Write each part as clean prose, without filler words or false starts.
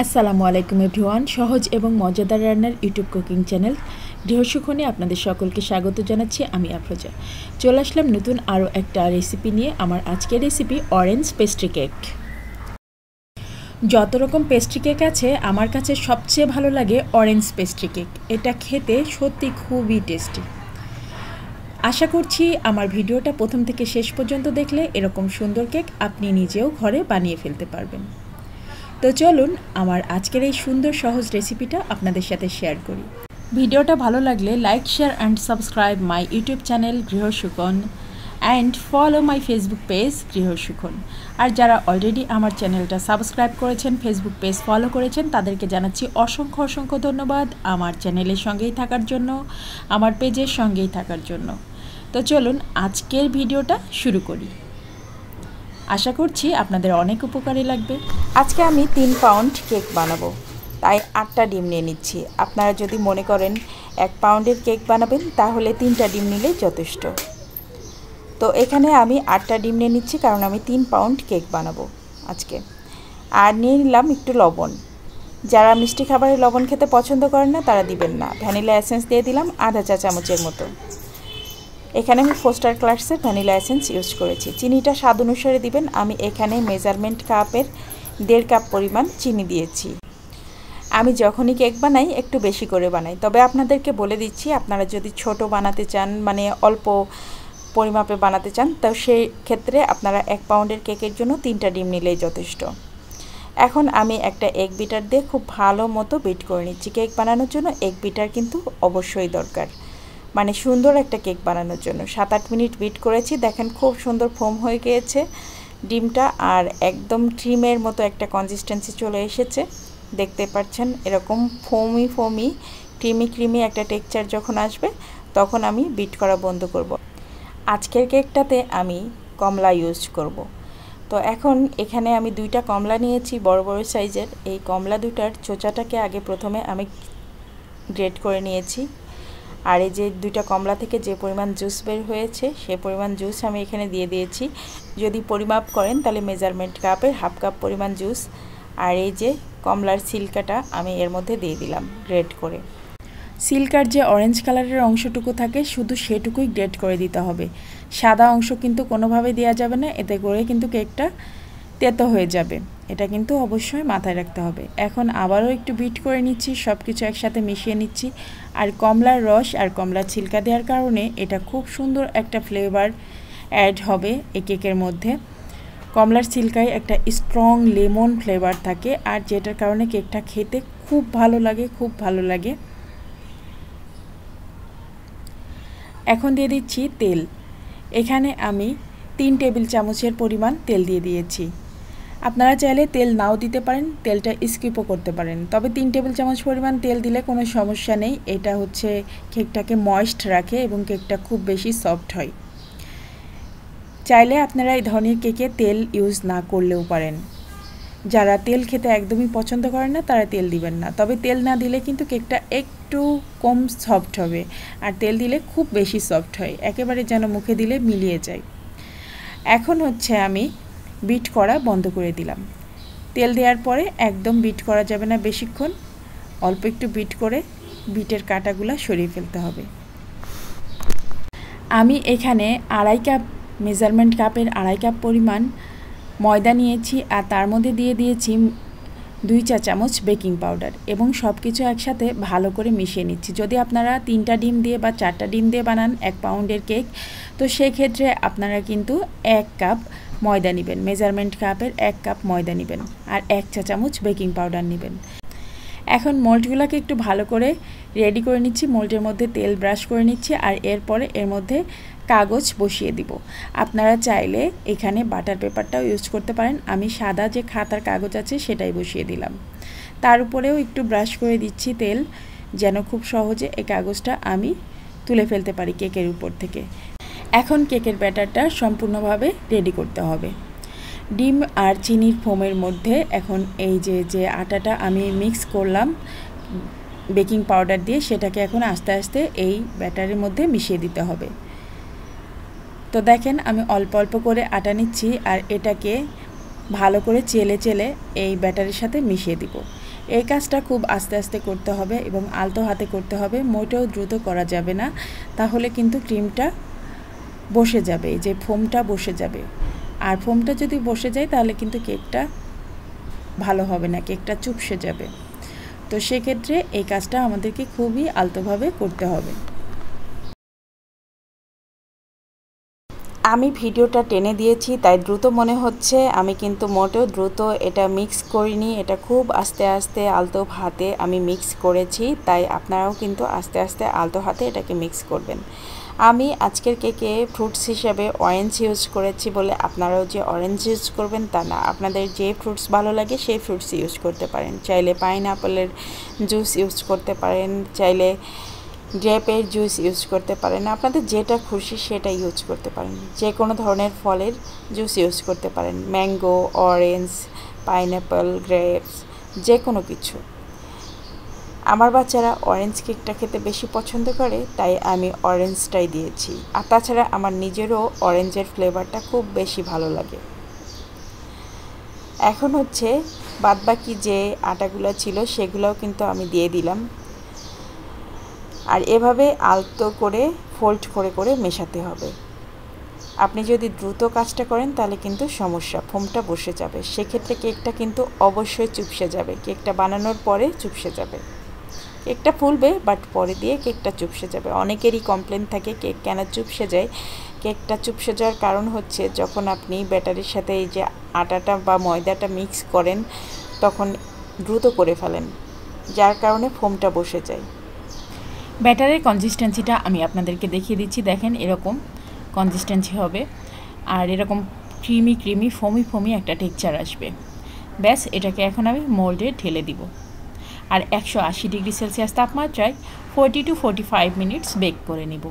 আসসালামু আলাইকুম এভরিওয়ান। সহজ এবং মজাদার রান্নার ইউটিউব কুকিং চ্যানেল গৃহসুখনে আপনাদের সকলকে স্বাগত জানাচ্ছি। আমি আফরোজা চলে আসলাম নতুন আরও একটা রেসিপি নিয়ে। আমার আজকের রেসিপি অরেঞ্জ পেস্ট্রি কেক। যত রকম পেস্ট্রি কেক আছে আমার কাছে সবচেয়ে ভালো লাগে অরেঞ্জ পেস্ট্রি কেক। এটা খেতে সত্যি খুবই টেস্টি। আশা করছি আমার ভিডিওটা প্রথম থেকে শেষ পর্যন্ত দেখলে এরকম সুন্দর কেক আপনি নিজেও ঘরে বানিয়ে ফেলতে পারবেন। তো চলুন আমার আজকের এই সুন্দর সহজ রেসিপিটা আপনাদের সাথে শেয়ার করি। ভিডিওটা ভালো লাগলে like, share and subscribe my YouTube channel Grihasukhan and follow my Facebook page Grihasukhan. আর যারা অলরেডি আমার চ্যানেলটা সাবস্ক্রাইব করেছেন, ফেসবুক পেজ ফলো করেছেন, তাদেরকে জানাচ্ছি অসংখ্য অসংখ্য ধন্যবাদ আমার চ্যানেলের সঙ্গেই থাকার জন্য, আমার পেজের সঙ্গেই থাকার জন্য। তো চলুন আজকের ভিডিওটা শুরু করি। আশা করছি আপনাদের অনেক উপকারী লাগবে। আজকে আমি 3 পাউন্ড কেক বানাবো, তাই 8টা ডিম নিয়ে নিচ্ছি। আপনারা যদি মনে করেন 1 পাউন্ডের কেক বানাবেন তাহলে 3টা ডিম নিলেই যথেষ্ট। তো এখানে আমি 8টা ডিম নিয়ে নিচ্ছি, কারণ আমি 3 পাউন্ড কেক বানাবো আজকে। আর নিয়ে নিলাম একটু লবণ। যারা মিষ্টি খাবারে লবণ খেতে পছন্দ করেন না তারা দিবেন না। ভ্যানিলা এসেন্স দিয়ে দিলাম আধা চা চামচের মতো। এখানে আমি ফোস্টার ক্লাসের ভ্যানিলা এসেন্স ইউজ করেছি। চিনিটা স্বাদ অনুসারে দিবেন। আমি এখানে মেজারমেন্ট কাপের 1.5 কাপ পরিমাণ চিনি দিয়েছি। আমি যখনই কেক বানাই একটু বেশি করে বানাই, তবে আপনাদেরকে বলে দিচ্ছি আপনারা যদি ছোট বানাতে চান, মানে অল্প পরিমাপে বানাতে চান, তো সেই ক্ষেত্রে আপনারা 1 পাউন্ডের কেকের জন্য 3টা ডিম নিলেই যথেষ্ট। এখন আমি একটা এগ বিটার দিয়ে খুব ভালো মতো বিট করে নিচ্ছি। কেক বানানোর জন্য এগ বিটার কিন্তু অবশ্যই দরকার, মানে সুন্দর একটা কেক বানানোর জন্য। 7-8 মিনিট বিট করেছি। দেখেন খুব সুন্দর ফোম হয়ে গিয়েছে ডিমটা, আর একদম ক্রিমের মতো একটা কনসিস্টেন্সি চলে এসেছে। দেখতে পাচ্ছেন এরকম ফোমি ক্রিমি একটা টেক্সচার যখন আসবে তখন আমি বিট করা বন্ধ করব। আজকের কেকটাতে আমি কমলা ইউজ করব। তো এখন এখানে আমি 2টা কমলা নিয়েছি বড় বড় সাইজের। এই কমলা দুটার চোচাটাকে আগে প্রথমে আমি গ্রেট করে নিয়েছি। আর এই যে 2টা কমলা থেকে যে পরিমাণ জুস বের হয়েছে সে পরিমাণ জুস আমি এখানে দিয়ে দিয়েছি। যদি পরিমাপ করেন তাহলে মেজারমেন্ট কাপের 1/2 কাপ পরিমাণ জুস। আর এই যে কমলার সিল্কাটা আমি এর মধ্যে দিয়ে দিলাম গ্রেট করে। সিল্কার যে অরেঞ্জ কালারের অংশটুকু থাকে শুধু সেটুকুই গ্রেট করে দিতে হবে। সাদা অংশ কিন্তু কোনোভাবে দেওয়া যাবে না, এতে করে কিন্তু কেকটা তেতো হয়ে যাবে। এটা কিন্তু অবশ্যই মাথায় রাখতে হবে। এখন আবারও একটু বিট করে নিচ্ছি, সব কিছু একসাথে মিশিয়ে নিচ্ছি। আর কমলার রস আর কমলার ছিলকা দেওয়ার কারণে এটা খুব সুন্দর একটা ফ্লেভার অ্যাড হবে এই কেকের মধ্যে। কমলার ছিলকায় একটা স্ট্রং লেমন ফ্লেভার থাকে, আর যেটার কারণে কেকটা খেতে খুব ভালো লাগে। এখন দিয়ে দিচ্ছি তেল। এখানে আমি 3 টেবিল চামচের পরিমাণ তেল দিয়ে দিয়েছি। আপনারা চাইলে তেল নাও দিতে পারেন, তেলটা স্কিপও করতে পারেন, তবে 3 টেবিল চামচ পরিমাণ তেল দিলে কোনো সমস্যা নেই। এটা হচ্ছে কেকটাকে ময়েস্ট রাখে এবং কেকটা খুব বেশি সফট হয়। চাইলে আপনারা এই ধরনের কেকে তেল ইউজ না করলেও পারেন। যারা তেল খেতে একদমই পছন্দ করেন না তারা তেল দিবেন না, তবে তেল না দিলে কিন্তু কেকটা একটু কম সফট হবে, আর তেল দিলে খুব বেশি সফট হয়, একেবারে যেন মুখে দিলে মিলিয়ে যায়। এখন হচ্ছে আমি বিট করা বন্ধ করে দিলাম। তেল দেওয়ার পরে একদম বিট করা যাবে না বেশিক্ষণ, অল্প একটু বিট করে বিটের কাঁটাগুলো সরিয়ে ফেলতে হবে। আমি এখানে 2.5 কাপ মেজারমেন্ট কাপের 2.5 কাপ পরিমাণ ময়দা নিয়েছি, আর তার মধ্যে দিয়ে দিয়েছি 2 চা চামচ বেকিং পাউডার এবং সব কিছু একসাথে ভালো করে মিশিয়ে নিচ্ছি। যদি আপনারা 3টা ডিম দিয়ে বা 4টা ডিম দিয়ে বানান 1 পাউন্ডের কেক, তো সেক্ষেত্রে আপনারা কিন্তু 1 কাপ ময়দা নেবেন, মেজারমেন্ট কাপের 1 কাপ ময়দা নেবেন, আর 1 চা চামচ বেকিং পাউডার নেবেন। এখন মোল্ডগুলোকে একটু ভালো করে রেডি করে নিচ্ছি। মোল্ডের মধ্যে তেল ব্রাশ করে নিচ্ছি, আর এরপরে এর মধ্যে কাগজ বসিয়ে দিব। আপনারা চাইলে এখানে বাটার পেপারটাও ইউজ করতে পারেন। আমি সাদা যে খাতার কাগজ আছে সেটাই বসিয়ে দিলাম। তার উপরেও একটু ব্রাশ করে দিচ্ছি তেল, যেন খুব সহজে এই কাগজটা আমি তুলে ফেলতে পারি কেকের উপর থেকে। এখন কেকের ব্যাটারটা সম্পূর্ণভাবে রেডি করতে হবে। ডিম আর চিনির ফোমের মধ্যে এখন এই যে আটাটা আমি মিক্স করলাম বেকিং পাউডার দিয়ে, সেটাকে এখন আস্তে আস্তে এই ব্যাটারের মধ্যে মিশিয়ে দিতে হবে। তো দেখেন আমি অল্প অল্প করে আটা নিচ্ছি, আর এটাকে ভালো করে চেলে এই ব্যাটারের সাথে মিশিয়ে দিব। এই কাজটা খুব আস্তে আস্তে করতে হবে এবং আলতো হাতে করতে হবে, মোটেও দ্রুত করা যাবে না, তাহলে কিন্তু ক্রিমটা বসে যাবে, এই যে ফোমটা বসে যাবে। আর ফোমটা যদি বসে যায় তাহলে কিন্তু কেকটা ভালো হবে না, কেকটা চুপসে যাবে। তো সেক্ষেত্রে এই কাজটা আমাদেরকে খুবই আলতোভাবে করতে হবে। আমি ভিডিওটা টেনে দিয়েছি তাই দ্রুত মনে হচ্ছে, আমি কিন্তু মোটেও দ্রুত এটা মিক্স করিনি, এটা খুব আস্তে আস্তে আলতো হাতে আমি মিক্স করেছি, তাই আপনারাও কিন্তু আস্তে আস্তে আলতো হাতে এটাকে মিক্স করবেন। আমি আজকের কেকে ফ্রুটস হিসেবে অরেঞ্জ ইউজ করেছি বলে আপনারাও যে অরেঞ্জ ইউজ করবেন তা না, আপনাদের যে ফ্রুটস ভালো লাগে সেই ফ্রুটস ইউজ করতে পারেন। চাইলে পাইনঅ্যাপেলের জুস ইউজ করতে পারেন, চাইলে গ্রেপের জুস ইউজ করতে পারেন, আপনাদের যেটা খুশি সেটা ইউজ করতে পারেন। যে কোনো ধরনের ফলের জুস ইউজ করতে পারেন, ম্যাঙ্গো, অরেঞ্জ, পাইনঅ্যাপেল, গ্রেপস, যে কোনো কিছু। আমার বাচ্চারা অরেঞ্জ কেকটা খেতে বেশি পছন্দ করে, তাই আমি অরেঞ্জটাই দিয়েছি। আর তাছাড়া আমার নিজেরও অরেঞ্জের ফ্লেভারটা খুব বেশি ভালো লাগে। এখন হচ্ছে বাদবাকি যে আটাগুলো ছিল সেগুলোও কিন্তু আমি দিয়ে দিলাম। আর এভাবে আলতো করে ফোল্ড করে করে মেশাতে হবে। আপনি যদি দ্রুত কাজটা করেন তাহলে কিন্তু সমস্যা, ফোমটা বসে যাবে, সেক্ষেত্রে কেকটা কিন্তু অবশ্যই চুপসে যাবে, কেকটা বানানোর পরে চুপসে যাবে। কেকটা ফুলবে বাট পরে দিয়ে কেকটা চুপসে যাবে। অনেকেরই কমপ্লেন থাকে কেক কেন চুপসে যায়। কেকটা চুপসে যাওয়ার কারণ হচ্ছে যখন আপনি ব্যাটারির সাথে এই যে আটাটা বা ময়দাটা মিক্স করেন তখন দ্রুত করে ফেলেন, যার কারণে ফোমটা বসে যায়। ব্যাটারের কনসিস্টেন্সিটা আমি আপনাদেরকে দেখিয়ে দিচ্ছি, দেখেন এরকম কনসিস্টেন্সি হবে আর এরকম ক্রিমি ক্রিমি ফোমি ফোমি একটা টেক্সচার আসবে। ব্যাস, এটাকে এখন আমি মোল্ডে ঢেলে দিব আর 180 ডিগ্রি সেলসিয়াস তাপমাত্রায় 40 to 45 মিনিটস বেক করে নিব।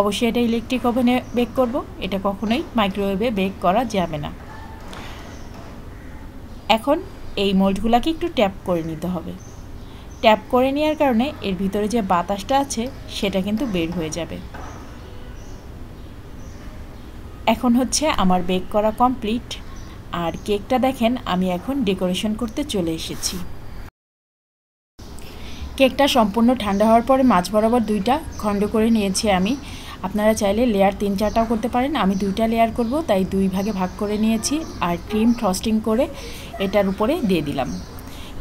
অবশ্যই এটা ইলেকট্রিক ওভেনে বেক করব, এটা কখনোই মাইক্রোওয়েভে বেক করা যাবে না। এখন এই মোল্ডগুলোকে একটু ট্যাপ করে নিতে হবে। ট্যাপ করে নেওয়ার কারণে এর ভিতরে যে বাতাসটা আছে সেটা কিন্তু বের হয়ে যাবে। এখন হচ্ছে আমার বেক করা কমপ্লিট। আর কেকটা দেখেন আমি এখন ডেকোরেশন করতে চলে এসেছি। কেকটা সম্পূর্ণ ঠান্ডা হওয়ার পরে মাঝ বরাবর 2টা খণ্ড করে নিয়েছি আমি। আপনারা চাইলে লেয়ার 3-4টাও করতে পারেন, আমি 2টা লেয়ার করব তাই 2 ভাগে ভাগ করে নিয়েছি। আর ক্রিম ফ্রস্টিং করে এটার উপরে দিয়ে দিলাম।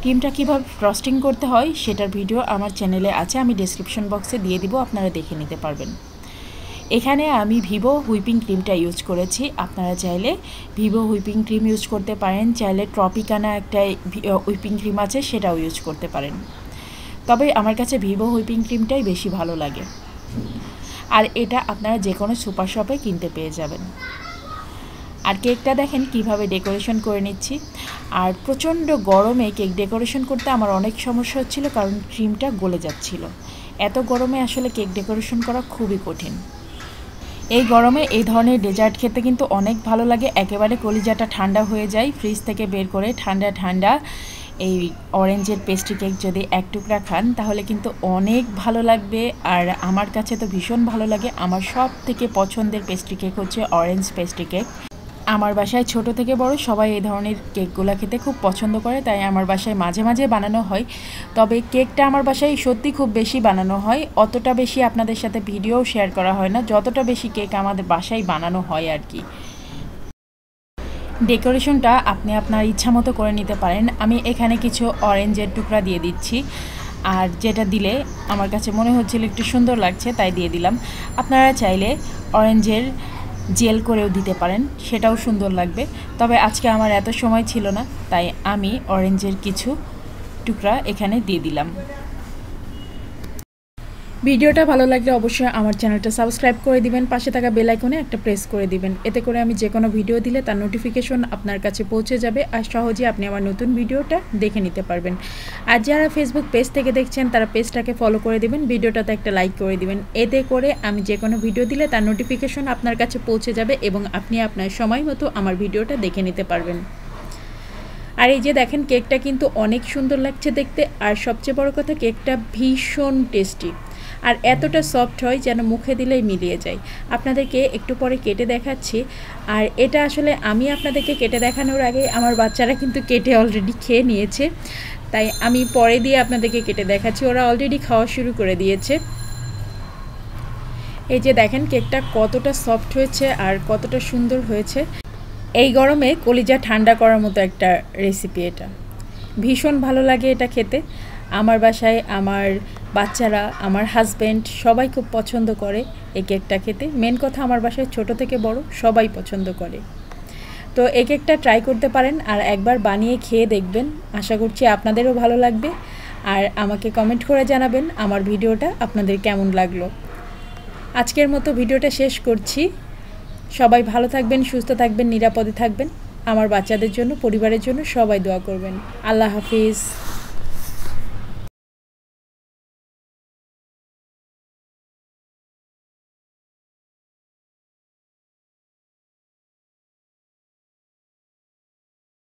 ক্রিমটা কীভাবে ফ্রস্টিং করতে হয় সেটার ভিডিও আমার চ্যানেলে আছে, আমি ডেসক্রিপশন বক্সে দিয়ে দিব, আপনারা দেখে নিতে পারবেন। এখানে আমি ভিভো হুইপিং ক্রিমটা ইউজ করেছি, আপনারা চাইলে ভিভো হুইপিং ক্রিম ইউজ করতে পারেন, চাইলে ট্রপিকানা একটা হুইপিং ক্রিম আছে সেটাও ইউজ করতে পারেন। তবে আমার কাছে ভিভো হুইপিং ক্রিমটাই বেশি ভালো লাগে। আর এটা আপনারা যে কোনো সুপার শপে কিনতে পেয়ে যাবেন। আর কেকটা দেখেন কিভাবে ডেকোরেশন করে নিচ্ছি। আর প্রচণ্ড গরমে কেক ডেকোরেশন করতে আমার অনেক সমস্যা হচ্ছিল, কারণ ক্রিমটা গলে যাচ্ছিল। এত গরমে আসলে কেক ডেকোরেশন করা খুবই কঠিন। এই গরমে এই ধরনের ডেজার্ট খেতে কিন্তু অনেক ভালো লাগে, একেবারে কলিজাটা ঠান্ডা হয়ে যায়। ফ্রিজ থেকে বের করে ঠান্ডা ঠান্ডা এই অরেঞ্জের পেস্ট্রি কেক যদি এক টুকরা খান তাহলে কিন্তু অনেক ভালো লাগবে। আর আমার কাছে তো ভীষণ ভালো লাগে, আমার সব থেকে পছন্দের পেস্ট্রি কেক হচ্ছে অরেঞ্জ পেস্ট্রি কেক। আমার বাসায় ছোট থেকে বড় সবাই এই ধরনের কেকগুলো খেতে খুব পছন্দ করে, তাই আমার বাসায় মাঝে মাঝে বানানো হয়। তবে কেকটা আমার বাসায় সত্যি খুব বেশি বানানো হয়, অতটা বেশি আপনাদের সাথে ভিডিও শেয়ার করা হয় না, যতটা বেশি কেক আমাদের বাসায় বানানো হয় আর কি। ডেকোরেশনটা আপনি আপনার ইচ্ছা মতো করে নিতে পারেন। আমি এখানে কিছু অরেঞ্জের টুকরা দিয়ে দিচ্ছি, আর যেটা দিলে আমার কাছে মনে হচ্ছিল একটু সুন্দর লাগছে তাই দিয়ে দিলাম। আপনারা চাইলে অরেঞ্জের জেল করেও দিতে পারেন, সেটাও সুন্দর লাগবে। তবে আজকে আমার এত সময় ছিল না তাই আমি অরেঞ্জের কিছু টুকরা এখানে দিয়ে দিলাম। ভিডিওটা ভালো লাগলে অবশ্যই আমার চ্যানেলটা সাবস্ক্রাইব করে দিবেন, পাশে থাকা বেল আইকনে একটা প্রেস করে দিবেন, এতে করে আমি যে কোনো ভিডিও দিলে তার নোটিফিকেশন আপনার কাছে পৌঁছে যাবে আর সহজে আপনি আমার নতুন ভিডিওটা দেখে নিতে পারবেন। আর যারা ফেসবুক পেজ থেকে দেখছেন তারা পেজটাকে ফলো করে দিবেন, ভিডিওটাতে একটা লাইক করে দিবেন, এতে করে আমি যে কোনো ভিডিও দিলে তার নোটিফিকেশন আপনার কাছে পৌঁছে যাবে এবং আপনি আপনার সময় মতো আমার ভিডিওটা দেখে নিতে পারবেন। আর এই যে দেখেন কেকটা কিন্তু অনেক সুন্দর লাগছে দেখতে, আর সবচেয়ে বড় কথা কেকটা ভীষণ টেস্টি। আর এতটা সফট হয় যেন মুখে দিলেই মিলিয়ে যায়। আপনাদেরকে একটু পরে কেটে দেখাচ্ছি। আর এটা আসলে আমি আপনাদেরকে কেটে দেখানোর আগে আমার বাচ্চারা কিন্তু কেটে অলরেডি খেয়ে নিয়েছে, তাই আমি পরে দিয়ে আপনাদেরকে কেটে দেখাচ্ছি। ওরা অলরেডি খাওয়া শুরু করে দিয়েছে। এই যে দেখেন কেকটা কতটা সফট হয়েছে আর কতটা সুন্দর হয়েছে। এই গরমে কলিজা ঠান্ডা করার মতো একটা রেসিপি এটা। ভীষণ ভালো লাগে এটা খেতে। আমার বাসায় আমার বাচ্চারা, আমার হাজব্যান্ড সবাই খুব পছন্দ করে এই কেকটা খেতে। মেন কথা আমার বাসায় ছোট থেকে বড় সবাই পছন্দ করে। তো এই কেকটা ট্রাই করতে পারেন আর একবার বানিয়ে খেয়ে দেখবেন। আশা করছি আপনাদেরও ভালো লাগবে। আর আমাকে কমেন্ট করে জানাবেন আমার ভিডিওটা আপনাদের কেমন লাগলো। আজকের মতো ভিডিওটা শেষ করছি। সবাই ভালো থাকবেন, সুস্থ থাকবেন, নিরাপদে থাকবেন। আমার বাচ্চাদের জন্য, পরিবারের জন্য সবাই দোয়া করবেন। আল্লাহ হাফিজ।